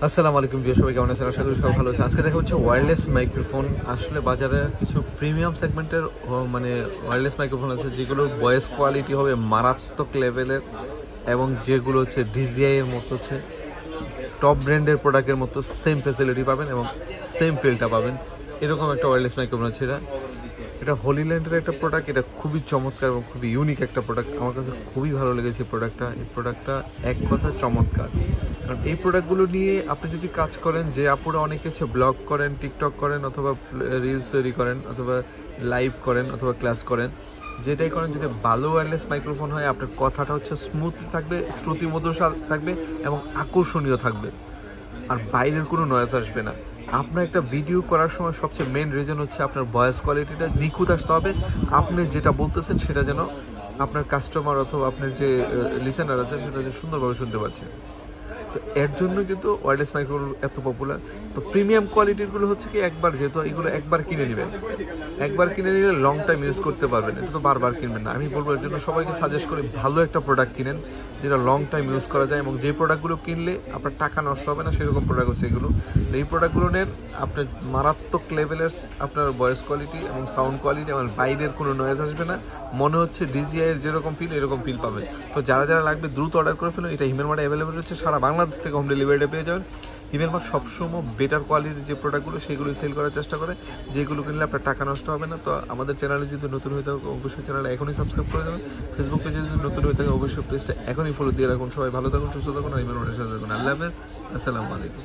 আসসালামু আলাইকুম ভিউয়ার, সবাই কেমন আছেন? আশা করি সবাই ভালো আছে। আজকে দেখা হচ্ছে ওয়্যারলেস মাইক্রোফোন। আসলে বাজারে কিছু প্রিমিয়াম সেগমেন্টের মানে ওয়্যারলেস মাইক্রোফোন আছে যেগুলোর ভয়েস কোয়ালিটি হবে মারাত্মক লেভেলের, এবং যেগুলো হচ্ছে ডিজিআই এর মতো হচ্ছে টপ ব্র্যান্ডের প্রোডাক্টের মতো সেম ফ্যাসিলিটি পাবেন এবং সেম ফিলটা পাবেন। এরকম একটা ওয়্যারলেস মাইক্রোফোন আছে। এটা হলিল্যান্ডের একটা প্রোডাক্ট। এটা খুবই চমৎকার এবং খুবই ইউনিক একটা প্রোডাক্ট। আমার কাছে খুবই ভালো লেগেছে এই প্রোডাক্টটা এক কথা চমৎকার। কারণ এই প্রোডাক্টগুলো নিয়ে আপনি যদি কাজ করেন, যে আপুরা অনেকে হচ্ছে ব্লগ করেন, টিকটক করেন, অথবা রিলস তৈরি করেন, অথবা লাইভ করেন, অথবা ক্লাস করেন, যেটাই করেন, যদি ভালো ওয়্যারলেস মাইক্রোফোন হয় আপনার কথাটা হচ্ছে স্মুথ থাকবে, শ্রুতিমধুর থাকবে এবং আকর্ষণীয় থাকবে, আর বাইরের কোনো নয়েজ আসবে না। আপনার একটা ভিডিও করার সময় সবচেয়ে মেন রিজন হচ্ছে আপনার ভয়েস কোয়ালিটিটা নিখুঁত আসতে হবে। আপনি যেটা বলতেছেন সেটা যেন আপনার কাস্টমার অথবা আপনার যে লিসেনার আছে সেটা যেন সুন্দরভাবে শুনতে পাচ্ছে। তো এর জন্য কিন্তু ওয়্যারলেস মাইক্রোফোন এত পপুলার। তো প্রিমিয়াম কোয়ালিটিরগুলো হচ্ছে কি, একবার যেহেতু এগুলো একবার কিনে নেবেন, একবার কিনে নিলে লং টাইম ইউজ করতে পারবেন, এটা তো বারবার কিনবেন না। আমি বলবো এর জন্য সবাইকে সাজেস্ট করি ভালো একটা প্রোডাক্ট কিনেন যেটা লং টাইম ইউজ করা যায়, এবং যে প্রোডাক্টগুলো কিনলে আপনার টাকা নষ্ট হবে না সেরকম প্রোডাক্ট হচ্ছে এগুলো। এই প্রোডাক্টগুলো নেন, আপনার মারাত্মক লেভেলের আপনার ভয়েস কোয়ালিটি এবং সাউন্ড কোয়ালিটি, এবং বাইরের কোনো নয়েজ আসবে না, মনে হচ্ছে ডিজিআই এর যেরকম ফিল এরকম ফিল পাবেন। তো যারা যারা লাগবে দ্রুত অর্ডার করে ফেলুন। এটা হিমেল মার্টে অ্যাভেলেবেল হচ্ছে, সারা বাংলাদেশ থেকে হোম ডেলিভারিটা পেয়ে যাবেন। হিমেল মার্ট সবসময় বেটার কোয়ালিটির যে প্রোডাক্টগুলো সেগুলো সেল করার চেষ্টা করে, যেগুলো কিনলে আপনার টাকা নষ্ট হবে না। তো আমাদের চ্যানেলে যদি নতুন হয়ে থাকে অবশ্যই চ্যানেলে এখনই সাবস্ক্রাইব করে দেবেন। ফেসবুক পেজে যদি নতুন হয়ে থাকে অবশ্যই পেজটা এখনই ফলো দিয়ে রাখুন। সবাই ভালো থাকুন, সুস্থ থাকুন, আর হিমেল মার্টের সাথে থাকুন। আল্লাহ হাফেজ, আসসালামু আলাইকুম।